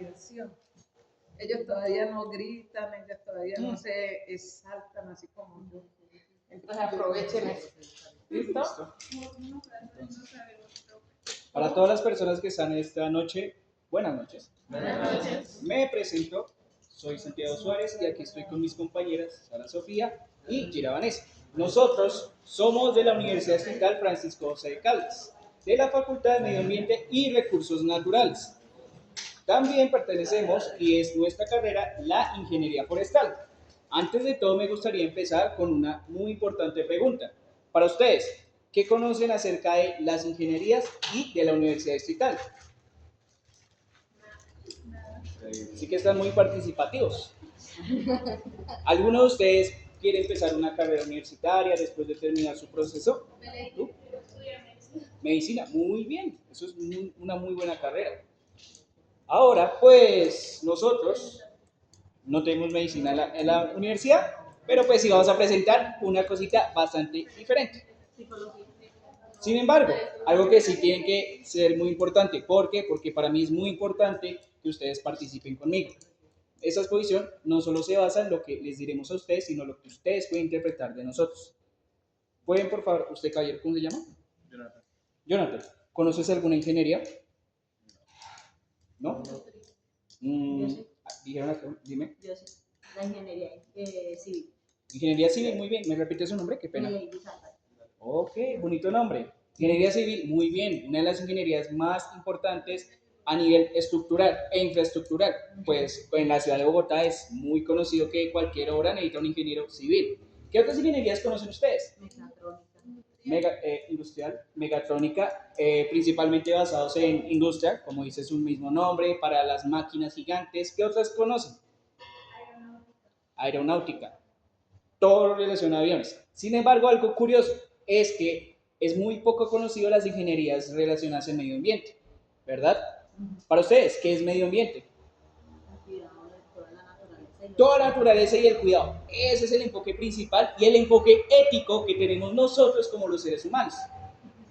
diversión. Ellos todavía no gritan, ellos todavía no se exaltan así como yo. Entonces aprovechen eso. ¿Listo? Entonces, para todas las personas que están esta noche, buenas noches. Buenas noches. Me presento, soy Santiago Suárez y aquí estoy con mis compañeras Sara Sofía y Gira Vanessa. Nosotros somos de la Universidad Estatal Francisco José de Caldas, de la Facultad de Medio Ambiente y Recursos Naturales. También pertenecemos, y es nuestra carrera, la Ingeniería Forestal. Antes de todo, me gustaría empezar con una muy importante pregunta. Para ustedes, ¿qué conocen acerca de las ingenierías y de la Universidad Estatal? Sí que están muy participativos. ¿Alguno de ustedes quiere empezar una carrera universitaria después de terminar su proceso? ¿Tú? Medicina, muy bien. Eso es una muy buena carrera. Ahora, pues, nosotros no tenemos medicina en la universidad, pero pues sí vamos a presentar una cosita bastante diferente. Sin embargo, algo que sí tiene que ser muy importante. ¿Por qué? Porque para mí es muy importante que ustedes participen conmigo. Esa exposición no solo se basa en lo que les diremos a ustedes, sino lo que ustedes pueden interpretar de nosotros. ¿Pueden, por favor, usted, caballero, cómo se llama? Jonathan. Jonathan, ¿conoces alguna ingeniería? ¿No? Yo sí. Dijeron acá, dime. Yo sí. La ingeniería civil. Ingeniería civil, muy bien. ¿Me repite su nombre? Qué pena. Lady Santa. Ok, bonito nombre. Ingeniería civil, muy bien. Una de las ingenierías más importantes a nivel estructural e infraestructural. Pues en la ciudad de Bogotá es muy conocido que cualquier obra necesita un ingeniero civil. ¿Qué otras ingenierías conocen ustedes? Industrial, mecatrónica, principalmente basados en industria, como dice su mismo nombre, para las máquinas gigantes. ¿Qué otras conocen? Aeronáutica. Todo relacionado a aviones. Sin embargo, algo curioso es que es muy poco conocido las ingenierías relacionadas al medio ambiente, ¿verdad? Para ustedes, ¿qué es medio ambiente? Toda la naturaleza y el cuidado. Ese es el enfoque principal y el enfoque ético que tenemos nosotros como los seres humanos.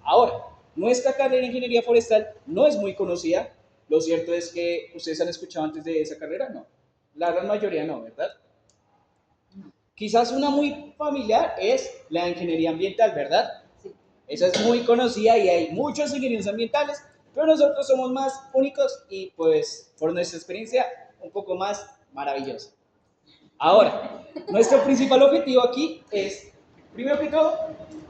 Ahora, nuestra carrera de ingeniería forestal no es muy conocida. Lo cierto es que ustedes han escuchado antes de esa carrera, ¿no? La gran mayoría no, ¿verdad? Quizás una muy familiar es la ingeniería ambiental, ¿verdad? Sí. Esa es muy conocida y hay muchos ingenieros ambientales, pero nosotros somos más únicos y pues por nuestra experiencia un poco más maravillosa. Ahora, nuestro principal objetivo aquí es, primero que todo,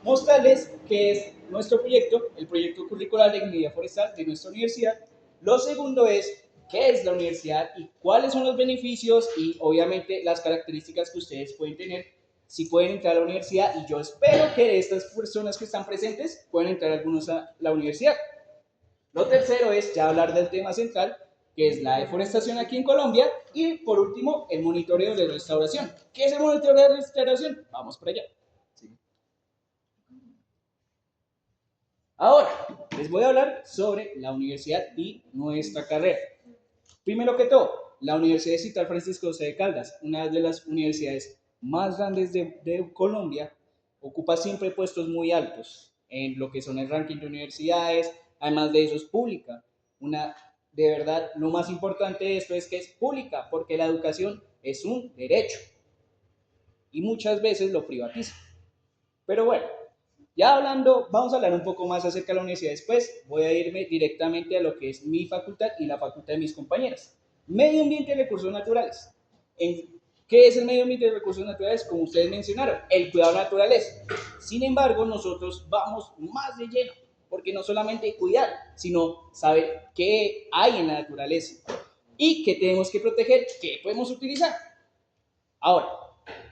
mostrarles qué es nuestro proyecto, el proyecto curricular de ingeniería forestal de nuestra universidad. Lo segundo es qué es la universidad y cuáles son los beneficios y obviamente las características que ustedes pueden tener si pueden entrar a la universidad, y yo espero que de estas personas que están presentes puedan entrar algunos a la universidad. Lo tercero es ya hablar del tema central, que es la deforestación aquí en Colombia, y por último, el monitoreo de restauración. ¿Qué es el monitoreo de restauración? Vamos para allá. Sí. Ahora, les voy a hablar sobre la universidad y nuestra carrera. Primero que todo, la Universidad Estatal Francisco José de Caldas, una de las universidades más grandes de Colombia, ocupa siempre puestos muy altos en lo que son el ranking de universidades. Además de eso es pública. De verdad, lo más importante de esto es que es pública, porque la educación es un derecho y muchas veces lo privatizan. Pero bueno, ya hablando, vamos a hablar un poco más acerca de la universidad después. Voy a irme directamente a lo que es mi facultad y la facultad de mis compañeras. Medio ambiente y recursos naturales. ¿Qué es el medio ambiente y recursos naturales? Como ustedes mencionaron, el cuidado de la naturaleza. Sin embargo, nosotros vamos más de lleno, porque no solamente cuidar, sino saber qué hay en la naturaleza y qué tenemos que proteger, qué podemos utilizar. Ahora,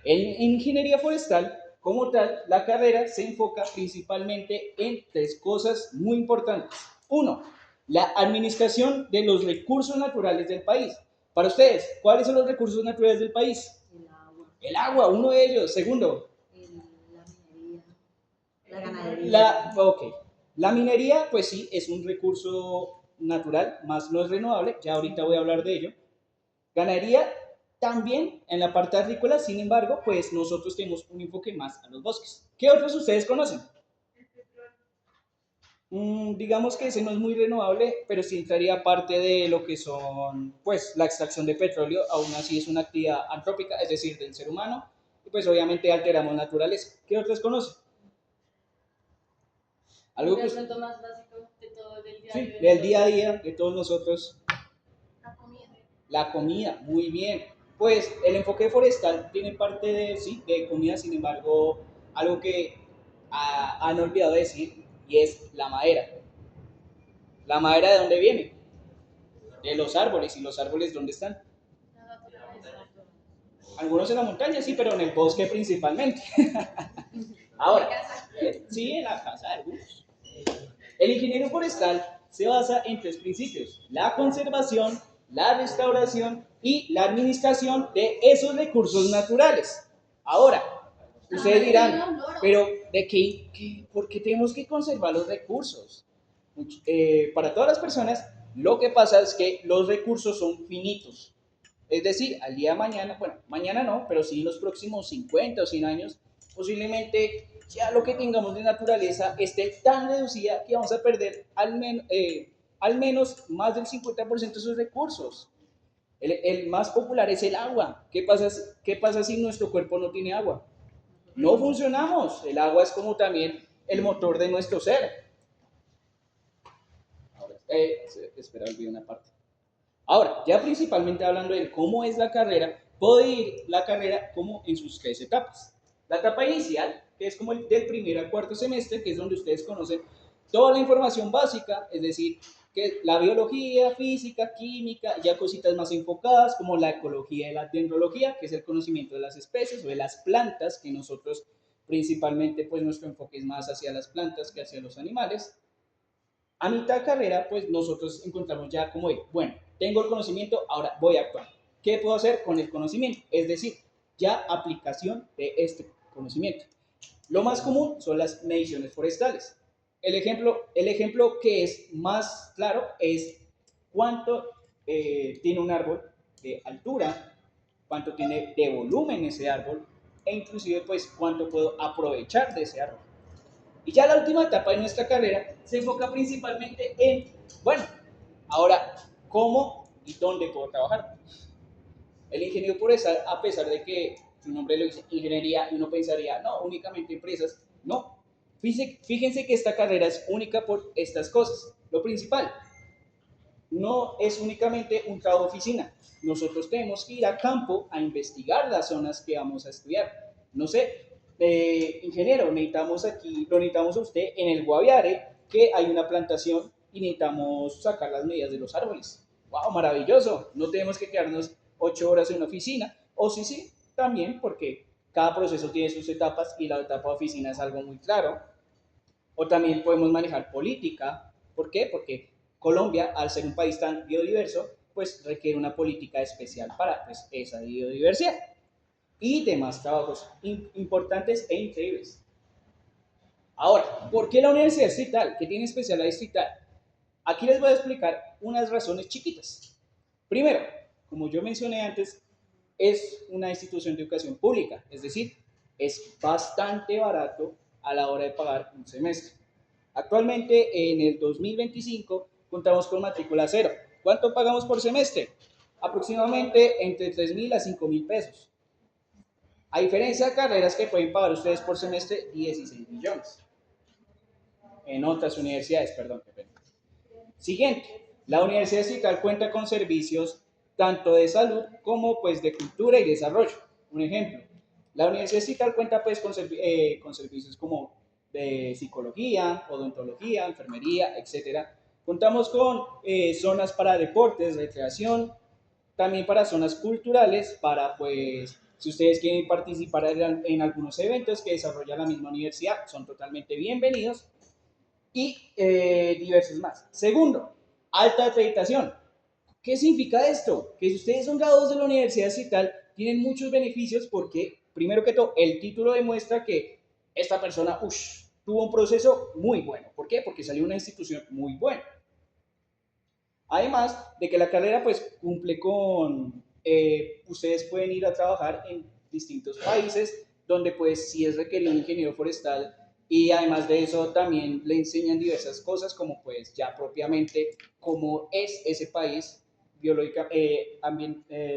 en ingeniería forestal, como tal, la carrera se enfoca principalmente en tres cosas muy importantes. Uno, la administración de los recursos naturales del país. Para ustedes, ¿cuáles son los recursos naturales del país? El agua. El agua, uno de ellos. Segundo, La minería. La ganadería. La minería, pues sí, es un recurso natural, más no es renovable. Ya ahorita voy a hablar de ello. Ganadería también en la parte agrícola, sin embargo, pues nosotros tenemos un enfoque más a los bosques. ¿Qué otros ustedes conocen? Digamos que ese no es muy renovable, pero sí entraría parte de lo que son, pues, la extracción de petróleo, aún así es una actividad antrópica, es decir, del ser humano, y pues obviamente alteramos naturaleza. ¿Qué otros conocen? Algo que De pronto más básico de todo del día a sí, día. del día a día de todos nosotros, La comida. la comida, muy bien. Pues el enfoque forestal tiene parte de, sí, de comida, sin embargo, algo que han olvidado decir y es la madera. ¿La madera de dónde viene? De los árboles. ¿Y los árboles dónde están? La naturaleza. Algunos en la montaña, sí, pero en el bosque principalmente. Ahora, sí, en la casa de algunos. El ingeniero forestal se basa en tres principios: la conservación, la restauración y la administración de esos recursos naturales. Ahora, ustedes dirán, pero ¿por qué tenemos que conservar los recursos? Para todas las personas, lo que pasa es que los recursos son finitos. Es decir, al día de mañana, bueno, mañana no, pero sí en los próximos 50 o 100 años, posiblemente ya lo que tengamos de naturaleza esté tan reducida que vamos a perder al menos más del 50% de sus recursos. El más popular es el agua. Qué pasa si nuestro cuerpo no tiene agua? No funcionamos. El agua es como también el motor de nuestro ser. Ahora, espera, olvidé una parte. Ahora, ya principalmente hablando de cómo es la carrera, puede ir la carrera como en sus tres etapas. La etapa inicial, que es como del primer al cuarto semestre, que es donde ustedes conocen toda la información básica, es decir, que la biología, física, química, ya cositas más enfocadas como la ecología y la dendrología, que es el conocimiento de las especies o de las plantas, que nosotros principalmente pues nuestro enfoque es más hacia las plantas que hacia los animales. A mitad de carrera, pues nosotros encontramos ya como, bueno, tengo el conocimiento, ahora voy a actuar. ¿Qué puedo hacer con el conocimiento? Es decir, ya aplicación de este conocimiento. Lo más común son las mediciones forestales. El ejemplo que es más claro es cuánto tiene un árbol de altura, cuánto tiene de volumen ese árbol e inclusive pues cuánto puedo aprovechar de ese árbol. Y ya la última etapa de nuestra carrera se enfoca principalmente en, bueno, ahora, ¿cómo y dónde puedo trabajar? El ingeniero forestal, a pesar de que su nombre lo dice ingeniería, y uno pensaría, no, únicamente empresas, no. Fíjense que esta carrera es única por estas cosas. Lo principal, no es únicamente un trabajo de oficina. Nosotros tenemos que ir a campo a investigar las zonas que vamos a estudiar. No sé, ingeniero, lo necesitamos a usted en el Guaviare, que hay una plantación y necesitamos sacar las medidas de los árboles. ¡Wow! Maravilloso. No tenemos que quedarnos 8 horas en una oficina. O sí, sí, también porque cada proceso tiene sus etapas y la etapa de oficina es algo muy claro. O también podemos manejar política. ¿Por qué? Porque Colombia, al ser un país tan biodiverso, pues requiere una política especial para pues, esa biodiversidad. Y demás trabajos importantes e increíbles. Ahora, ¿por qué la Universidad Distrital? ¿Qué tiene especial la Distrital? Aquí les voy a explicar unas razones chiquitas. Primero, como yo mencioné antes, es una institución de educación pública, es decir, es bastante barato a la hora de pagar un semestre. Actualmente, en el 2025, contamos con matrícula cero. ¿Cuánto pagamos por semestre? Aproximadamente entre 3.000 a 5.000 pesos. A diferencia de carreras que pueden pagar ustedes por semestre 16 millones. En otras universidades, perdón. Siguiente, la Universidad Distrital cuenta con servicios tanto de salud como pues de cultura y desarrollo. Un ejemplo, la Universidad Distrital cuenta pues con servicios como de psicología, odontología, enfermería, etcétera. Contamos con zonas para deportes, recreación, también para zonas culturales, para pues si ustedes quieren participar en algunos eventos que desarrolla la misma universidad, son totalmente bienvenidos y diversos más. Segundo, alta acreditación. ¿Qué significa esto? Que si ustedes son graduados de la Universidad Distrital, tienen muchos beneficios porque, primero que todo, el título demuestra que esta persona tuvo un proceso muy bueno. ¿Por qué? Porque salió de una institución muy buena. Además de que la carrera pues cumple con, ustedes pueden ir a trabajar en distintos países donde pues si es requerido un ingeniero forestal y además de eso también le enseñan diversas cosas como pues ya propiamente cómo es ese país biológica,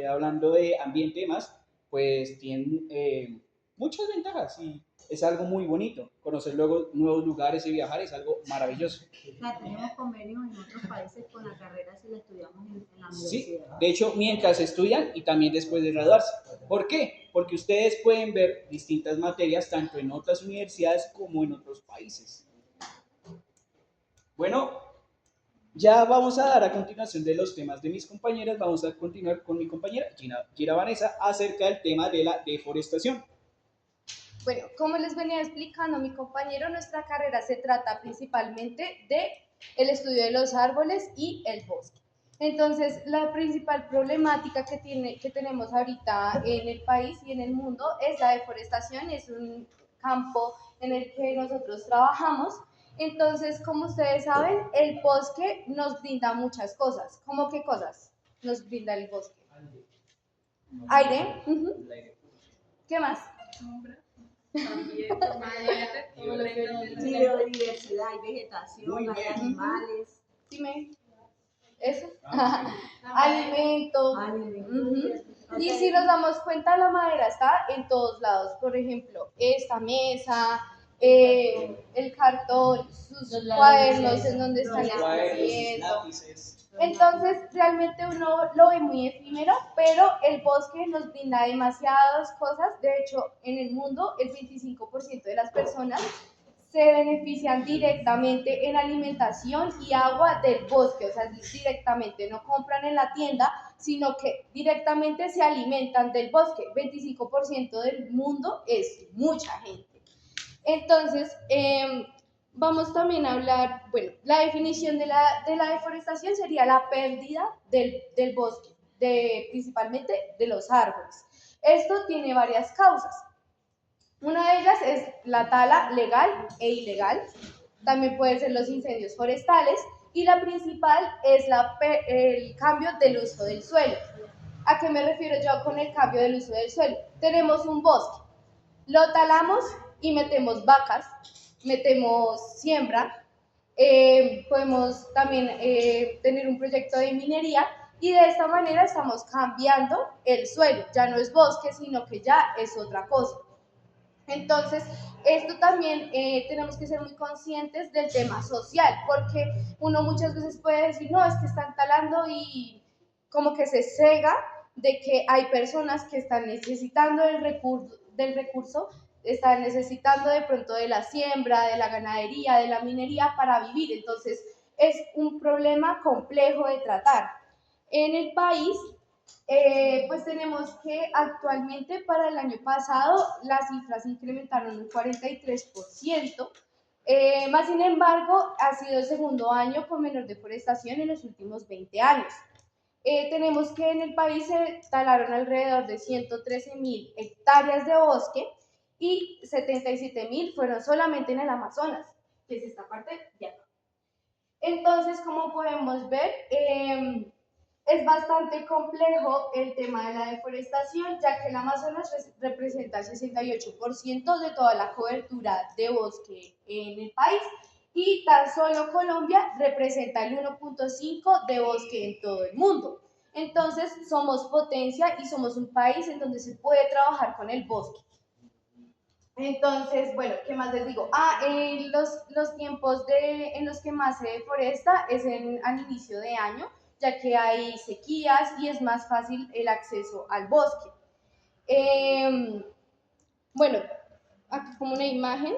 hablando de ambiente y demás, pues tienen muchas ventajas y es algo muy bonito. Conocer luego nuevos lugares y viajar es algo maravilloso. O sea, tenemos convenios en otros países con la carrera si la estudiamos en la Sí, universidad. de hecho, mientras estudian y también después de graduarse. ¿Por qué? Porque ustedes pueden ver distintas materias tanto en otras universidades como en otros países. Bueno, ya vamos a dar a continuación de los temas de mis compañeras, vamos a continuar con mi compañera Gira Vanessa acerca del tema de la deforestación. Bueno, como les venía explicando mi compañero, nuestra carrera se trata principalmente de el estudio de los árboles y el bosque. Entonces, la principal problemática que tenemos ahorita en el país y en el mundo es la deforestación, es un campo en el que nosotros trabajamos. Entonces, como ustedes saben, el bosque nos brinda muchas cosas. ¿Cómo qué cosas nos brinda el bosque? Aire. ¿Qué más? Biodiversidad, hay vegetación, Muy hay bien. animales. Dime. ¿Eso? Alimento. Alimentos. Y si nos damos cuenta, la madera está en todos lados. Por ejemplo, esta mesa, el cartón, sus cuadernos en donde están Cuadernos, escribiendo. lápices. Entonces, realmente uno lo ve muy efímero, pero el bosque nos brinda demasiadas cosas. De hecho, en el mundo, el 25% de las personas se benefician directamente en alimentación y agua del bosque, o sea, directamente, no compran en la tienda, sino que directamente se alimentan del bosque. 25% del mundo es mucha gente. Entonces, vamos también a hablar, bueno, la definición de la deforestación sería la pérdida del bosque, principalmente de los árboles. Esto tiene varias causas. Una de ellas es la tala legal e ilegal, también pueden ser los incendios forestales y la principal es el cambio del uso del suelo. ¿A qué me refiero yo con el cambio del uso del suelo? Tenemos un bosque, lo talamos y metemos vacas, metemos siembra, podemos también tener un proyecto de minería y de esta manera estamos cambiando el suelo, ya no es bosque, sino que ya es otra cosa. Entonces, esto también tenemos que ser muy conscientes del tema social, porque uno muchas veces puede decir, no, es que están talando y como que se cega de que hay personas que están necesitando del recurso, están necesitando de pronto de la siembra, de la ganadería, de la minería para vivir. Entonces, es un problema complejo de tratar. En el país, pues tenemos que actualmente para el año pasado las cifras se incrementaron un 43%, más sin embargo ha sido el segundo año con menor deforestación en los últimos 20 años. Tenemos que en el país se talaron alrededor de 113.000 hectáreas de bosque y 77.000 fueron solamente en el Amazonas, que es esta parte de acá. Entonces, como podemos ver, es bastante complejo el tema de la deforestación, ya que el Amazonas representa el 68% de toda la cobertura de bosque en el país y tan solo Colombia representa el 1.5% de bosque en todo el mundo. Entonces, somos potencia y somos un país en donde se puede trabajar con el bosque. Entonces, bueno, ¿qué más les digo? Los tiempos en los que más se deforesta es al inicio de año, ya que hay sequías y es más fácil el acceso al bosque. Bueno, aquí como una imagen,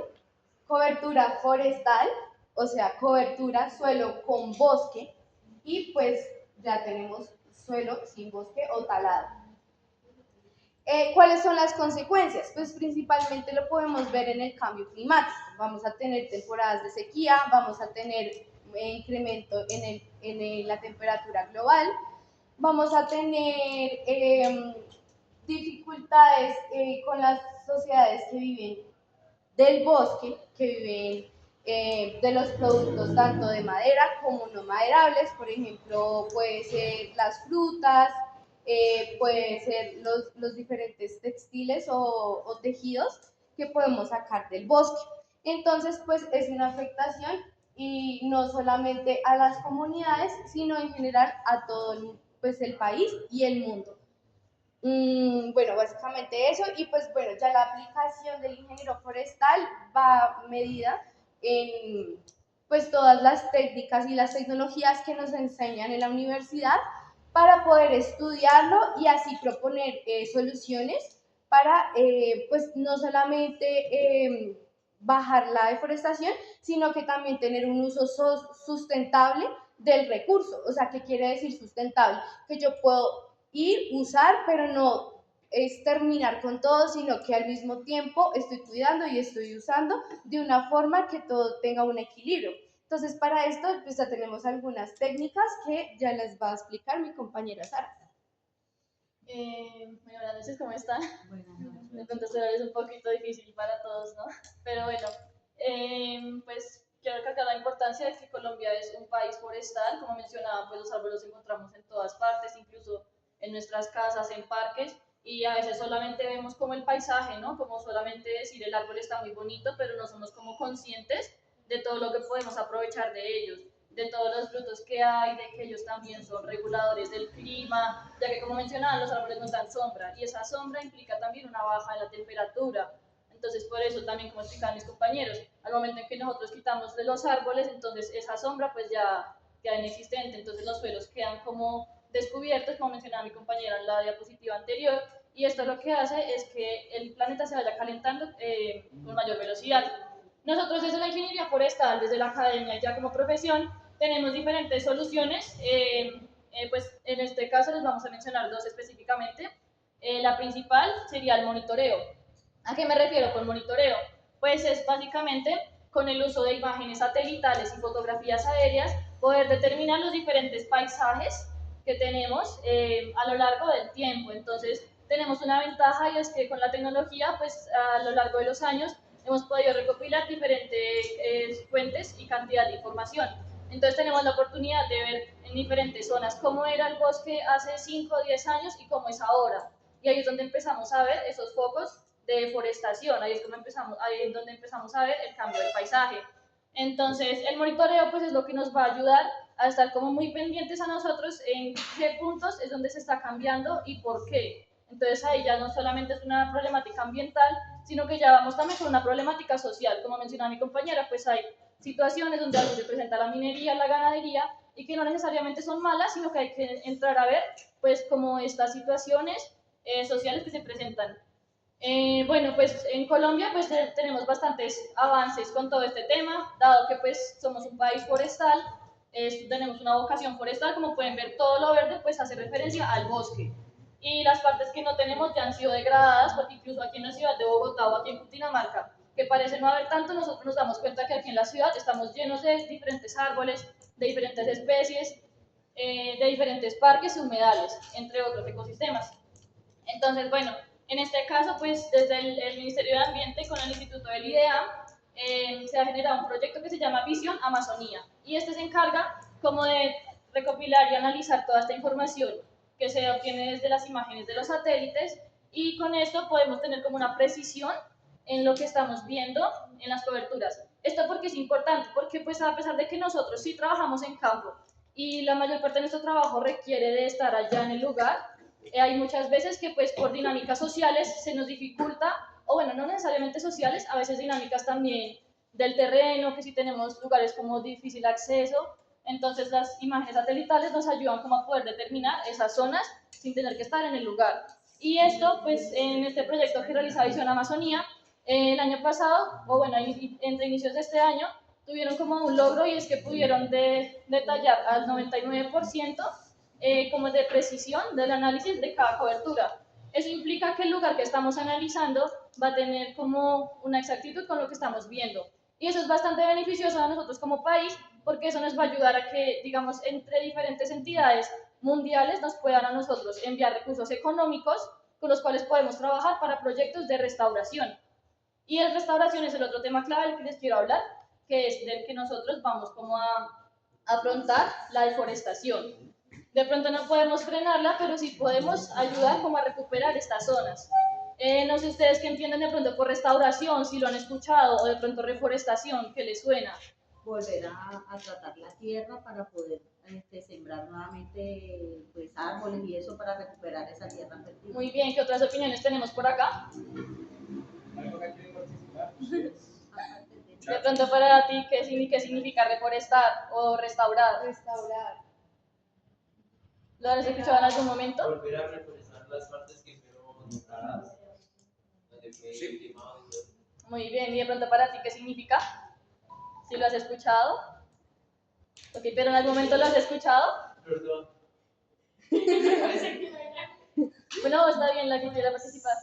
cobertura forestal, o sea, cobertura suelo con bosque, y pues ya tenemos suelo sin bosque o talado. ¿Cuáles son las consecuencias? Pues principalmente lo podemos ver en el cambio climático. Vamos a tener temporadas de sequía, vamos a tener incremento en la temperatura global, vamos a tener dificultades con las sociedades que viven del bosque, que viven de los productos tanto de madera como no maderables, por ejemplo, puede ser las frutas, puede ser los diferentes textiles o tejidos que podemos sacar del bosque. Entonces, pues es una afectación y no solamente a las comunidades, sino en general a todo pues, el país y el mundo. Bueno, básicamente eso, y pues bueno, ya la aplicación del ingeniero forestal va medida en pues todas las técnicas y las tecnologías que nos enseñan en la universidad para poder estudiarlo y así proponer soluciones para pues no solamente bajar la deforestación, sino que también tener un uso sustentable del recurso. O sea, ¿qué quiere decir sustentable? Que yo puedo ir, usar, pero no es terminar con todo, sino que al mismo tiempo estoy cuidando y estoy usando de una forma que todo tenga un equilibrio. Entonces, para esto, pues ya tenemos algunas técnicas que ya les va a explicar mi compañera Sara. Bueno, buenas noches, ¿cómo están? Buenas De noches. pronto esto es un poquito difícil para todos, ¿no? Pero bueno, pues quiero recalcar la importancia de que Colombia es un país forestal. Como mencionaba, pues los árboles los encontramos en todas partes, incluso en nuestras casas, en parques, y a veces solamente vemos como el paisaje, ¿no? Como solamente decir el árbol está muy bonito, pero no somos como conscientes de todo lo que podemos aprovechar de ellos, de todos los frutos que hay, de que ellos también son reguladores del clima, ya que como mencionaban, los árboles nos dan sombra y esa sombra implica también una baja en la temperatura. Entonces, por eso también, como explicaban mis compañeros, al momento en que nosotros quitamos de los árboles, entonces esa sombra pues ya queda inexistente, entonces los suelos quedan como descubiertos, como mencionaba mi compañera en la diapositiva anterior, y esto lo que hace es que el planeta se vaya calentando con mayor velocidad. Nosotros desde la ingeniería forestal, desde la academia ya como profesión, tenemos diferentes soluciones. Pues en este caso les vamos a mencionar dos específicamente. La principal sería el monitoreo. ¿A qué me refiero con monitoreo? Pues es básicamente con el uso de imágenes satelitales y fotografías aéreas poder determinar los diferentes paisajes que tenemos a lo largo del tiempo. Entonces tenemos una ventaja y es que con la tecnología pues a lo largo de los años hemos podido recopilar diferentes fuentes y cantidad de información. Entonces tenemos la oportunidad de ver en diferentes zonas cómo era el bosque hace 5 o 10 años y cómo es ahora. Y ahí es donde empezamos a ver esos focos de deforestación, ahí es donde empezamos a ver el cambio del paisaje. Entonces el monitoreo pues es lo que nos va a ayudar a estar como muy pendientes a nosotros en qué puntos es donde se está cambiando y por qué. Entonces ahí ya no solamente es una problemática ambiental, sino que ya vamos también con una problemática social. Como mencionaba mi compañera, pues hay situaciones donde se presenta la minería, la ganadería, y que no necesariamente son malas, sino que hay que entrar a ver pues como estas situaciones sociales que se presentan. Bueno, pues en Colombia pues tenemos bastantes avances con todo este tema, dado que pues somos un país forestal, tenemos una vocación forestal, como pueden ver todo lo verde pues hace referencia al bosque. Y las partes que no tenemos ya han sido degradadas, porque incluso aquí en la ciudad de Bogotá o aquí en Cundinamarca, que parece no haber tanto, nosotros nos damos cuenta que aquí en la ciudad estamos llenos de diferentes árboles, de diferentes especies, de diferentes parques y humedales, entre otros ecosistemas. Entonces, bueno, en este caso, pues desde el Ministerio de Ambiente con el Instituto del IDEAM se ha generado un proyecto que se llama Visión Amazonía y este se encarga como de recopilar y analizar toda esta información que se obtiene desde las imágenes de los satélites y con esto podemos tener como una precisión en lo que estamos viendo en las coberturas. Esto porque es importante, porque pues a pesar de que nosotros sí trabajamos en campo y la mayor parte de nuestro trabajo requiere de estar allá en el lugar, hay muchas veces que pues por dinámicas sociales se nos dificulta, o bueno, no necesariamente sociales, a veces dinámicas también del terreno, que si tenemos lugares como difícil acceso, entonces las imágenes satelitales nos ayudan como a poder determinar esas zonas sin tener que estar en el lugar. Y esto pues en este proyecto que realiza Visión Amazonía, el año pasado, o bueno, entre inicios de este año, tuvieron como un logro y es que pudieron detallar al 99% como de precisión del análisis de cada cobertura. Eso implica que el lugar que estamos analizando va a tener como una exactitud con lo que estamos viendo. Y eso es bastante beneficioso a nosotros como país, porque eso nos va a ayudar a que, digamos, entre diferentes entidades mundiales nos puedan a nosotros enviar recursos económicos con los cuales podemos trabajar para proyectos de restauración. Y la restauración es el otro tema clave del que les quiero hablar, que es del que nosotros vamos como a afrontar la deforestación. De pronto no podemos frenarla, pero sí podemos ayudar como a recuperar estas zonas. No sé ustedes qué entienden de pronto por restauración, si lo han escuchado, o de pronto reforestación, ¿qué les suena? Volver a tratar la tierra para poder sembrar nuevamente pues, árboles y eso para recuperar esa tierra perdida. Muy bien, ¿qué otras opiniones tenemos por acá? ¿Alguna quiere participar? Aparte de- De pronto para ti, ¿qué significa reforestar o restaurar? Restaurar. ¿Lo has escuchado en algún momento? Volver a reforestar las partes que fueron taladas, donde fue quemado y todo eso. Muy bien, y de pronto para ti, ¿qué significa? ¿Si lo has escuchado? Ok, pero en algún momento lo has escuchado. Perdón. Bueno, está bien, la que quiera participar.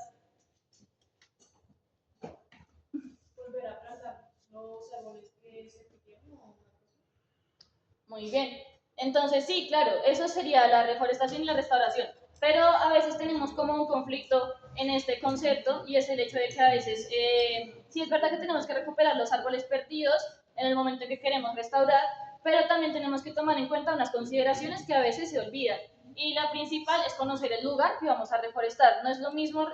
Volver a plantar los árboles que se perdieron. Muy bien. Entonces, sí, claro, eso sería la reforestación y la restauración. Pero a veces tenemos como un conflicto en este concepto y es el hecho de que a veces, sí es verdad que tenemos que recuperar los árboles perdidos en el momento en que queremos restaurar, pero también tenemos que tomar en cuenta unas consideraciones que a veces se olvidan. Y la principal es conocer el lugar que vamos a reforestar. No es lo mismo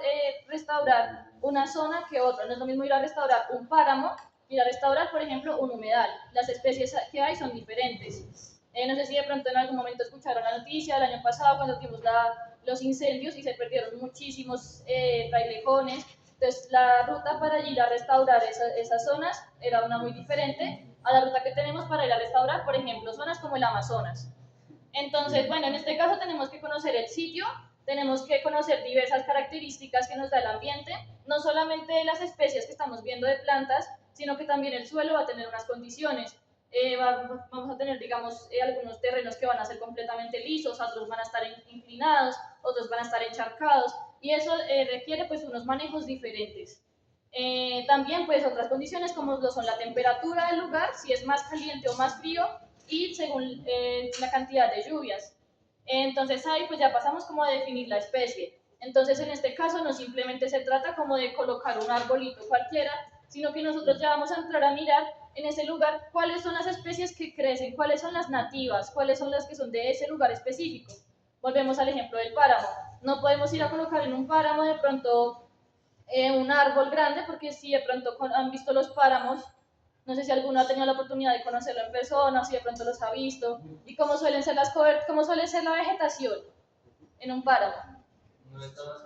restaurar una zona que otra, no es lo mismo ir a restaurar un páramo, ir a restaurar, por ejemplo, un humedal. Las especies que hay son diferentes. No sé si de pronto en algún momento escucharon la noticia del año pasado cuando tuvimos los incendios y se perdieron muchísimos frailejones. Entonces la ruta para ir a restaurar esas zonas era una muy diferente a la ruta que tenemos para ir a restaurar, por ejemplo, zonas como el Amazonas. Entonces, bueno, en este caso tenemos que conocer el sitio, tenemos que conocer diversas características que nos da el ambiente, no solamente las especies que estamos viendo de plantas, sino que también el suelo va a tener unas condiciones. Vamos a tener, digamos, algunos terrenos que van a ser completamente lisos, otros van a estar inclinados, otros van a estar encharcados, y eso requiere pues unos manejos diferentes. También pues otras condiciones como lo son la temperatura del lugar, si es más caliente o más frío, y según la cantidad de lluvias. Entonces ahí pues ya pasamos como a definir la especie. Entonces en este caso no simplemente se trata como de colocar un arbolito cualquiera, sino que nosotros ya vamos a entrar a mirar en ese lugar cuáles son las especies que crecen, cuáles son las nativas, cuáles son las que son de ese lugar específico. Volvemos al ejemplo del páramo. No podemos ir a colocar en un páramo de pronto un árbol grande, porque si de pronto han visto los páramos, no sé si alguno ha tenido la oportunidad de conocerlo en persona o si de pronto los ha visto, y cómo suelen ser cómo suele ser la vegetación en un páramo. No está más,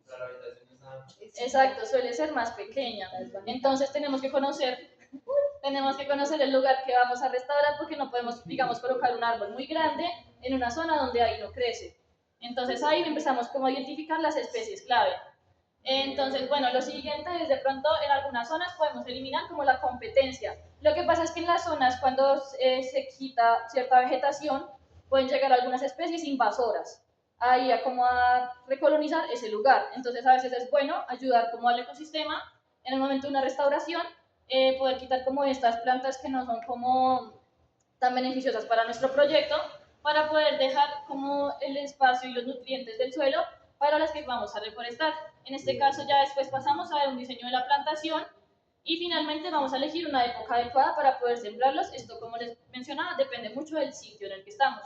la vegetación está. Exacto, suele ser más pequeña. Entonces tenemos que conocer el lugar que vamos a restaurar porque no podemos, digamos, colocar un árbol muy grande en una zona donde ahí no crece. Entonces ahí empezamos como a identificar las especies clave. Entonces, bueno, lo siguiente es de pronto en algunas zonas podemos eliminar como la competencia. Lo que pasa es que en las zonas cuando se quita cierta vegetación pueden llegar algunas especies invasoras ahí a como a recolonizar ese lugar. Entonces a veces es bueno ayudar como al ecosistema en el momento de una restauración, poder quitar como estas plantas que no son como tan beneficiosas para nuestro proyecto, para poder dejar como el espacio y los nutrientes del suelo para las que vamos a reforestar. En este caso ya después pasamos a ver un diseño de la plantación y finalmente vamos a elegir una época adecuada para poder sembrarlos. Esto, como les mencionaba, depende mucho del sitio en el que estamos.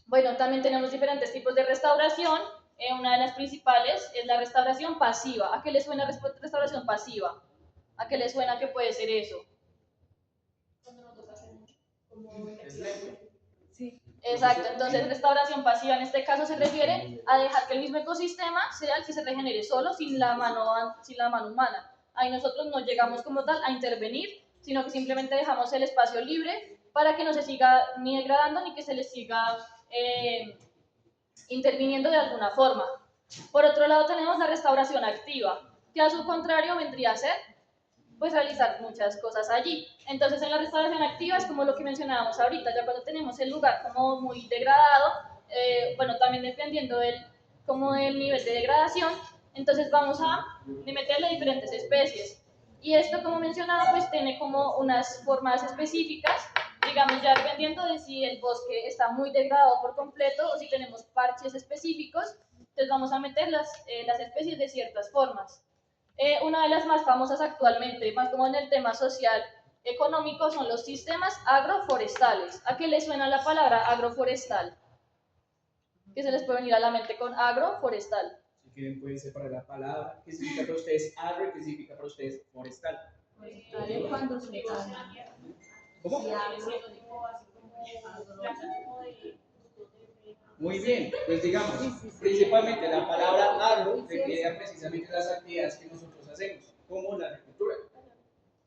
Bueno, también tenemos diferentes tipos de restauración. Una de las principales es la restauración pasiva. ¿A qué le suena restauración pasiva? ¿A qué le suena que puede ser eso? Cuando nosotros hacemos como Sí. Exacto, entonces restauración pasiva en este caso se refiere a dejar que el mismo ecosistema sea el que se regenere solo sin la mano humana. Ahí nosotros no llegamos como tal a intervenir, sino que simplemente dejamos el espacio libre para que no se siga ni degradando ni que se le siga interviniendo de alguna forma. Por otro lado tenemos la restauración activa, que a su contrario vendría a ser pues realizar muchas cosas allí. Entonces en la restauración activa es como lo que mencionábamos ahorita, ya cuando tenemos el lugar como muy degradado, bueno, también dependiendo como del nivel de degradación, entonces vamos a meterle diferentes especies. Y esto, como mencionaba, pues tiene como unas formas específicas, digamos ya dependiendo de si el bosque está muy degradado por completo o si tenemos parches específicos, entonces vamos a meter las especies de ciertas formas. Una de las más famosas actualmente, más como en el tema social económico, son los sistemas agroforestales. ¿A qué les suena la palabra agroforestal? ¿Qué se les puede venir a la mente con agroforestal? quieren pueden separar la palabra. ¿Qué significa para ustedes agro y qué significa para ustedes forestal? Forestal es cuando se tala. ¿Cómo? Y agro, Muy bien, pues digamos, principalmente la palabra agro refiere a precisamente las actividades que nosotros hacemos, como la agricultura.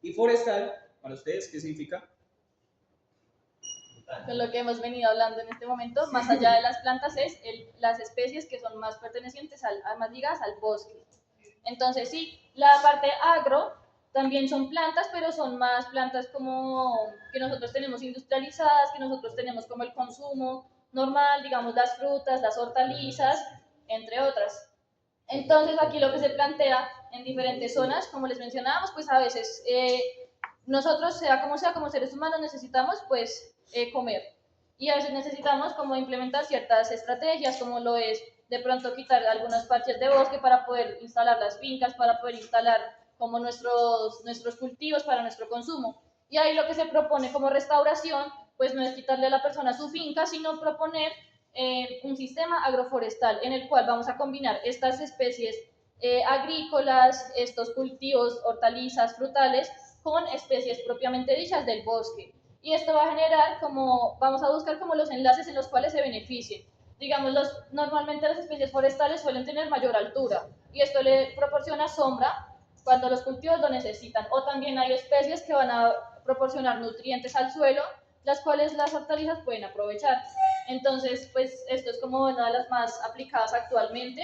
Y forestal, para ustedes, ¿qué significa? Con lo que hemos venido hablando en este momento, más allá de las plantas, es las especies que son más pertenecientes, más ligadas al bosque. Entonces, sí, la parte agro también son plantas, pero son más plantas como que nosotros tenemos industrializadas, que nosotros tenemos como el consumo normal, digamos las frutas, las hortalizas, entre otras. Entonces, aquí lo que se plantea en diferentes zonas, como les mencionábamos, pues a veces nosotros, sea, como seres humanos, necesitamos pues comer. Y a veces necesitamos como implementar ciertas estrategias, como lo es de pronto quitar algunas parches de bosque para poder instalar las fincas, para poder instalar como nuestros cultivos para nuestro consumo. Y ahí lo que se propone como restauración, pues no es quitarle a la persona su finca, sino proponer un sistema agroforestal en el cual vamos a combinar estas especies agrícolas, estos cultivos, hortalizas, frutales, con especies propiamente dichas del bosque. Y esto va a generar vamos a buscar como los enlaces en los cuales se beneficien. Digamos, normalmente las especies forestales suelen tener mayor altura y esto le proporciona sombra cuando los cultivos lo necesitan. O también hay especies que van a proporcionar nutrientes al suelo, las cuales las hortalizas pueden aprovechar. Entonces, pues esto es como una de las más aplicadas actualmente.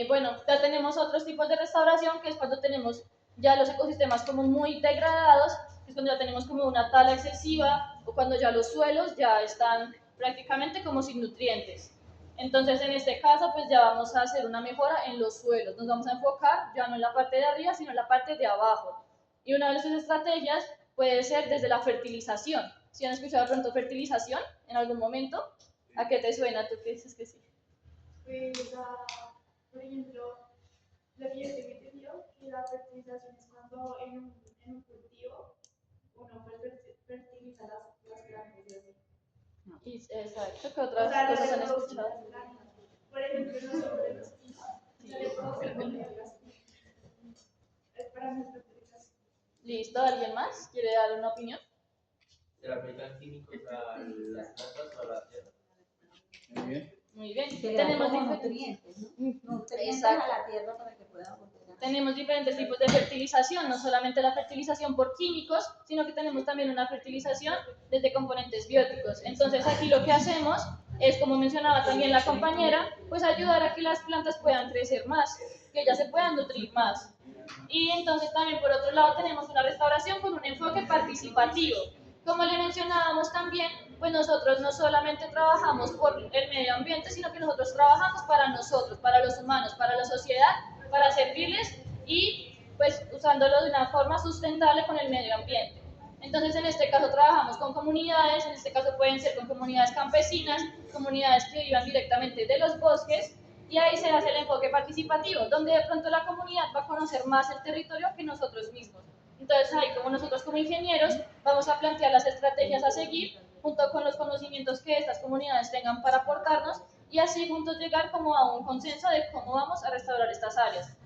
Bueno, ya tenemos otros tipos de restauración, que es cuando tenemos ya los ecosistemas como muy degradados, que es cuando ya tenemos como una tala excesiva o cuando ya los suelos ya están prácticamente como sin nutrientes. Entonces, en este caso, pues ya vamos a hacer una mejora en los suelos. Nos vamos a enfocar ya no en la parte de arriba, sino en la parte de abajo. Y una de sus estrategias puede ser desde la fertilización. ¿Sí han escuchado de pronto fertilización en algún momento? ¿A qué te suena? ¿Tú qué dices que sí? Pues, por ejemplo, lo que yo tengo entendido, que la fertilización es cuando en un cultivo uno pues, fertiliza las plantas y así. Exacto, ¿qué O otras sea, cosas han las escuchado? plantas. Por ejemplo, nosotros los pinos, yo le puedo fertilizar las pinos. Es para mi fertilización. ¿Listo? ¿Alguien más quiere dar una opinión? ¿Se le aplican químicos a las plantas o a la tierra? Muy bien. Muy bien. que le dan Tenemos como diferentes. nutrientes, ¿no? Nutrientes Exacto. a la tierra para que pueda funcionar. Tenemos diferentes tipos de fertilización, no solamente la fertilización por químicos, sino que tenemos también una fertilización desde componentes bióticos. Entonces aquí lo que hacemos es, como mencionaba también la compañera, pues ayudar a que las plantas puedan crecer más, que ellas se puedan nutrir más. Y entonces también por otro lado tenemos una restauración con un enfoque participativo. Como le mencionábamos también, pues nosotros no solamente trabajamos por el medio ambiente, sino que nosotros trabajamos para nosotros, para los humanos, para la sociedad, para servirles y pues usándolo de una forma sustentable con el medio ambiente. Entonces en este caso trabajamos con comunidades, en este caso pueden ser con comunidades campesinas, comunidades que vivan directamente de los bosques, y ahí se hace el enfoque participativo, donde de pronto la comunidad va a conocer más el territorio que nosotros mismos. Entonces ahí como nosotros como ingenieros vamos a plantear las estrategias a seguir junto con los conocimientos que estas comunidades tengan para aportarnos y así juntos llegar como a un consenso de cómo vamos a restaurar estas áreas.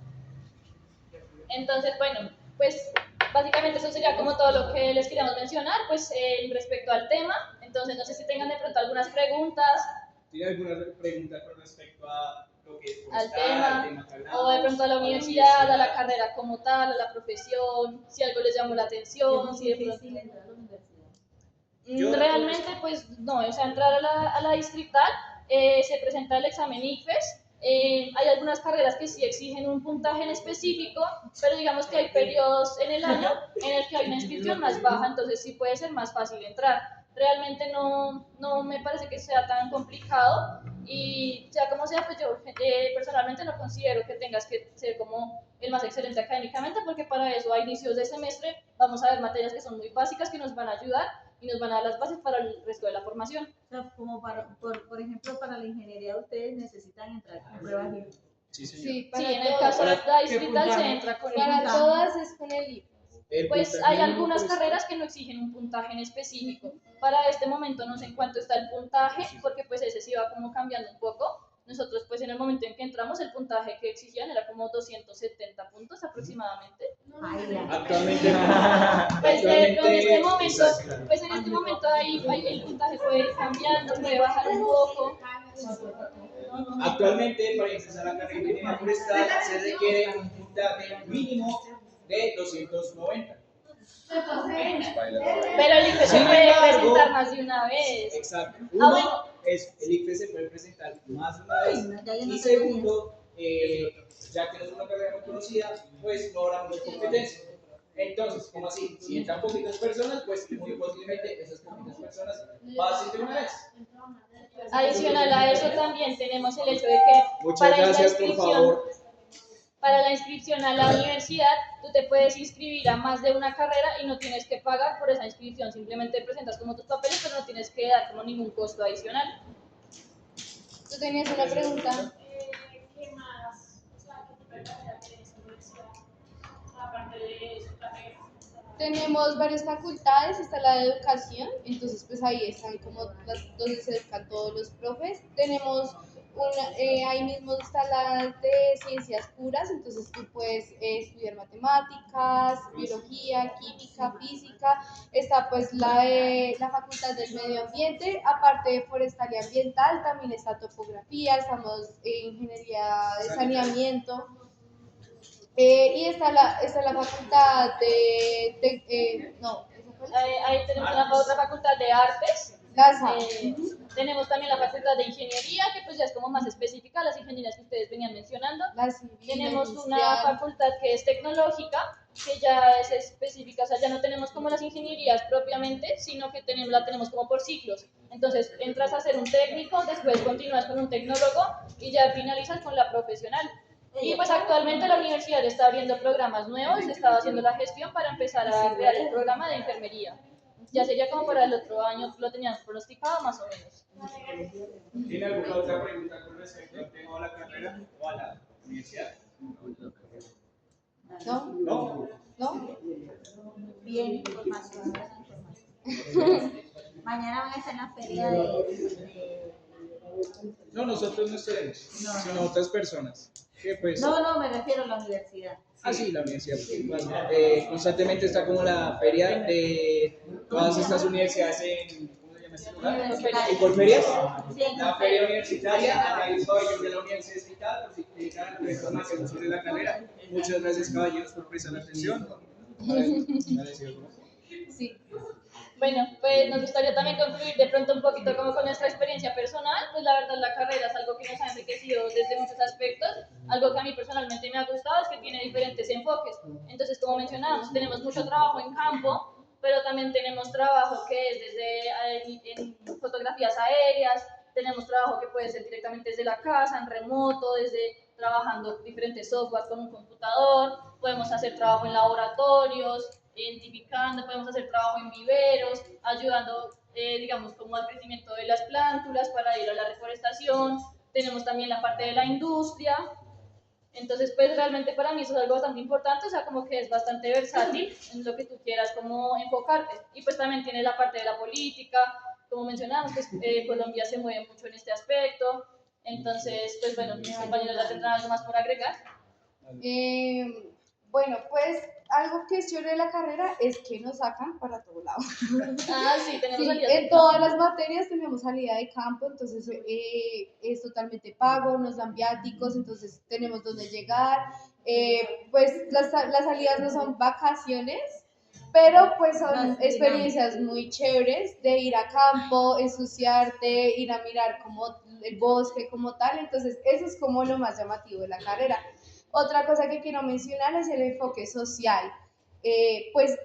Entonces, bueno, pues básicamente eso sería como todo lo que les queríamos mencionar, pues respecto al tema. Entonces, no sé si tengan de pronto algunas preguntas. ¿Tiene alguna pregunta con respecto a lo que es Al forestal, tema, que o de pronto a la universidad, a la carrera como tal, a la profesión, si algo les llamó la atención, Es si de muy pronto... difícil entrar a la universidad. Realmente, pues no, o sea, entrar a la distrital se presenta el examen ICFES. Hay algunas carreras que sí exigen un puntaje en específico, pero digamos que hay periodos en el año en el que hay una inscripción más baja, entonces sí puede ser más fácil entrar. Realmente no me parece que sea tan complicado y sea como sea, pues yo personalmente no considero que tengas que ser como el más excelente académicamente, porque para eso a inicios de semestre vamos a ver materias que son muy básicas que nos van a ayudar y nos van a dar las bases para el resto de la formación. O sea, como por ejemplo, para la ingeniería ustedes necesitan entrar con pruebas y Sí, señor. Sí, Sí, para en el todas. caso de la ¿Qué distrital se puntaje? entra con Para el todas es con el IF. Pues hay algunas carreras que no exigen un puntaje en específico. Para este momento no sé en cuánto está el puntaje, porque pues ese sí va como cambiando un poco. Nosotros pues en el momento en que entramos el puntaje que exigían era como 270 puntos aproximadamente. Actualmente, Pues, pero en este momento, exacto. pues en este momento ahí el puntaje puede ir cambiando, puede bajar un poco. Actualmente, para ingresar a la carrera de ingeniería forestal se requiere un puntaje mínimo de 290. Pero el ICFES se Sin puede embargo, presentar más de una vez. Exacto. Ah, Uno bueno. es el ICFES se puede presentar más de una vez. Ya yo no Y sé segundo, ya que no es una carrera muy conocida, pues no habrá mucha competencia. Entonces, como así, si entran poquitas personas, pues muy posiblemente esas poquitas personas pasen de una vez. Adicional a eso también tenemos el hecho de que Muchas gracias, por inscripción, favor. para la inscripción a la universidad, tú te puedes inscribir a más de una carrera y no tienes que pagar por esa inscripción. Simplemente presentas como tus papeles, pero no tienes que dar como ningún costo adicional. Tú tenías una pregunta. ¿Qué más? O sea, ¿qué tipo de carrera tiene esa universidad? Aparte de su carrera. Tenemos varias facultades, está la de educación, entonces pues ahí están como donde se educan todos los profes. Tenemos ahí mismo está la de ciencias puras, entonces tú puedes estudiar matemáticas, biología, química, física. Está pues la facultad del medio ambiente, aparte de forestal y ambiental, también está topografía, estamos en ingeniería de saneamiento. Y está la facultad no, ¿esa fue? Ahí tenemos otra facultad de artes. Tenemos también la facultad de ingeniería, que pues ya es como más específica, las ingenierías que ustedes venían mencionando. La civil, Tenemos la una industrial. facultad que es tecnológica, que ya es específica, o sea, ya no tenemos como las ingenierías propiamente, sino que la tenemos como por ciclos. Entonces, entras a hacer un técnico, después continúas con un tecnólogo y ya finalizas con la profesional. Y pues actualmente la universidad está abriendo programas nuevos, está haciendo la gestión para empezar a crear el programa de enfermería. Ya sería como para el otro año, lo teníamos pronosticado más o menos. ¿Tiene alguna otra pregunta con respecto al tema de la carrera o a la universidad? ¿No? ¿No? ¿No? Bien, información. Mañana van a estar en la feria de... No, nosotros no estaremos, No. sino otras personas. Que pues, No, me refiero a la universidad. sí, la universidad. Constantemente está como la feria de todas estas universidades en, ¿cómo se llama este lugar? Universitaria. ¿En Colferias? Sí, en La feria universitaria, acá hay un pabellón de la Universidad Hospital, por si necesitan información sobre la carrera. Muchas gracias, caballeros, por prestar atención. Sí. Bueno, pues nos gustaría también concluir de pronto un poquito como con nuestra experiencia personal. Pues la verdad la carrera es algo que nos ha enriquecido desde muchos aspectos. Algo que a mí personalmente me ha gustado es que tiene diferentes enfoques. Entonces, como mencionábamos, tenemos mucho trabajo en campo, pero también tenemos trabajo que es desde en fotografías aéreas, tenemos trabajo que puede ser directamente desde la casa, en remoto, desde trabajando diferentes softwares con un computador, podemos hacer trabajo en laboratorios, identificando, podemos hacer trabajo en viveros, ayudando, digamos, como al crecimiento de las plántulas para ir a la reforestación. Tenemos también la parte de la industria. Entonces, pues realmente para mí eso es algo bastante importante, o sea, como que es bastante versátil en lo que tú quieras como enfocarte. Y pues también tiene la parte de la política, como mencionamos, pues Colombia se mueve mucho en este aspecto. Entonces, pues bueno, mis compañeros ya tendrán algo más por agregar. Bueno, pues algo que es chévere de la carrera es que nos sacan para todo lado. Ah, sí, tenemos Sí, salidas de en todas las materias tenemos salida de campo, entonces es totalmente pago, nos dan viáticos, entonces tenemos donde llegar. Pues las salidas no son vacaciones, pero pues son experiencias muy chéveres de ir a campo, ensuciarte, ir a mirar como el bosque como tal, entonces eso es como lo más llamativo de la carrera. Otra cosa que quiero mencionar es el enfoque social. Pues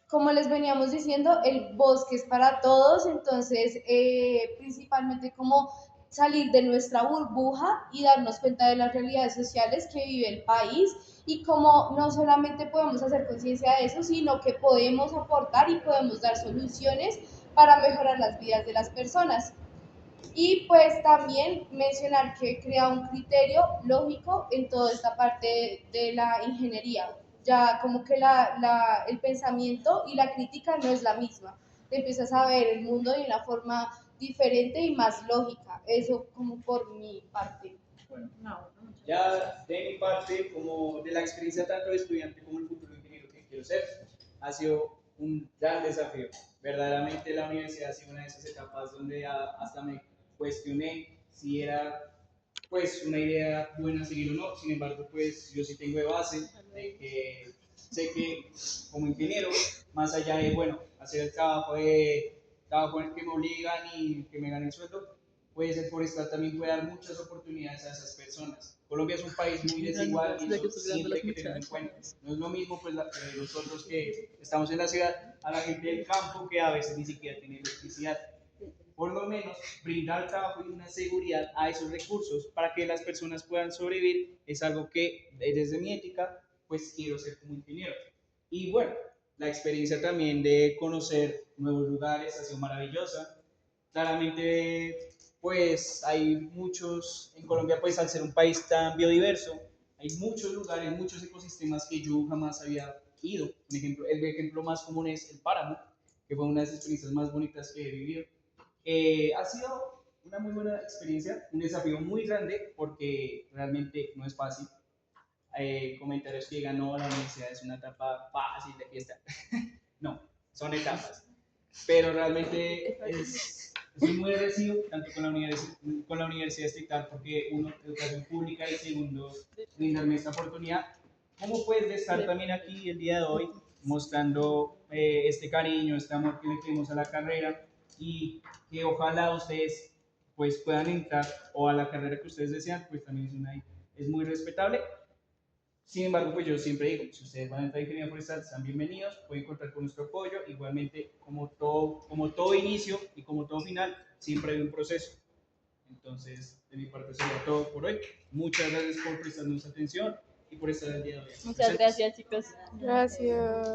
como les veníamos diciendo, el bosque es para todos, entonces principalmente como salir de nuestra burbuja y darnos cuenta de las realidades sociales que vive el país y cómo no solamente podemos hacer conciencia de eso, sino que podemos aportar y podemos dar soluciones para mejorar las vidas de las personas. Y pues también mencionar que crea un criterio lógico en toda esta parte de la ingeniería. Ya como que el pensamiento y la crítica no es la misma. Te empiezas a ver el mundo de una forma diferente y más lógica. Eso como por mi parte. Bueno, No, no, muchas ya de mi parte, como de la experiencia tanto de estudiante como el futuro ingeniero que quiero ser, ha sido un gran desafío. Verdaderamente la universidad ha sido una de esas etapas donde hasta me cuestioné si era pues una idea buena seguir o no. Sin embargo, pues yo sí tengo de base de que sé que como ingeniero, más allá de, bueno, hacer el trabajo en el que me obligan y que me gane el sueldo, pues el forestal también puede dar muchas oportunidades a esas personas. Colombia es un país muy desigual y eso siempre hay que tenerlo en cuenta. No es lo mismo pues nosotros que estamos en la ciudad a la gente del campo que a veces ni siquiera tiene electricidad. Por lo menos brindar trabajo y una seguridad a esos recursos para que las personas puedan sobrevivir es algo que desde mi ética pues quiero ser como ingeniero. Y bueno, la experiencia también de conocer nuevos lugares ha sido maravillosa. Claramente pues hay muchos, en Colombia pues al ser un país tan biodiverso, hay muchos lugares, muchos ecosistemas que yo jamás había ido. El ejemplo más común es el páramo, que fue una de las experiencias más bonitas que he vivido. Ha sido una muy buena experiencia, un desafío muy grande porque realmente no es fácil. Comentarios que digan, no, la universidad es una etapa fácil de fiesta. No, son etapas. Pero realmente es muy agradecido tanto con la Universidad Estatal porque uno, educación pública y segundo, brindarme esta oportunidad. ¿Cómo puedes estar también aquí el día de hoy mostrando este cariño, este amor que le tenemos a la carrera y que ojalá ustedes pues puedan entrar o a la carrera que ustedes desean, pues también es muy respetable. Sin embargo, pues yo siempre digo, si ustedes van a entrar en ingeniería forestal, están bienvenidos, pueden contar con nuestro apoyo. Igualmente, como todo inicio y como todo final, siempre hay un proceso. Entonces, de mi parte sería todo por hoy. Muchas gracias por prestarnos atención y por estar el día de hoy. Muchas gracias, chicos. Gracias.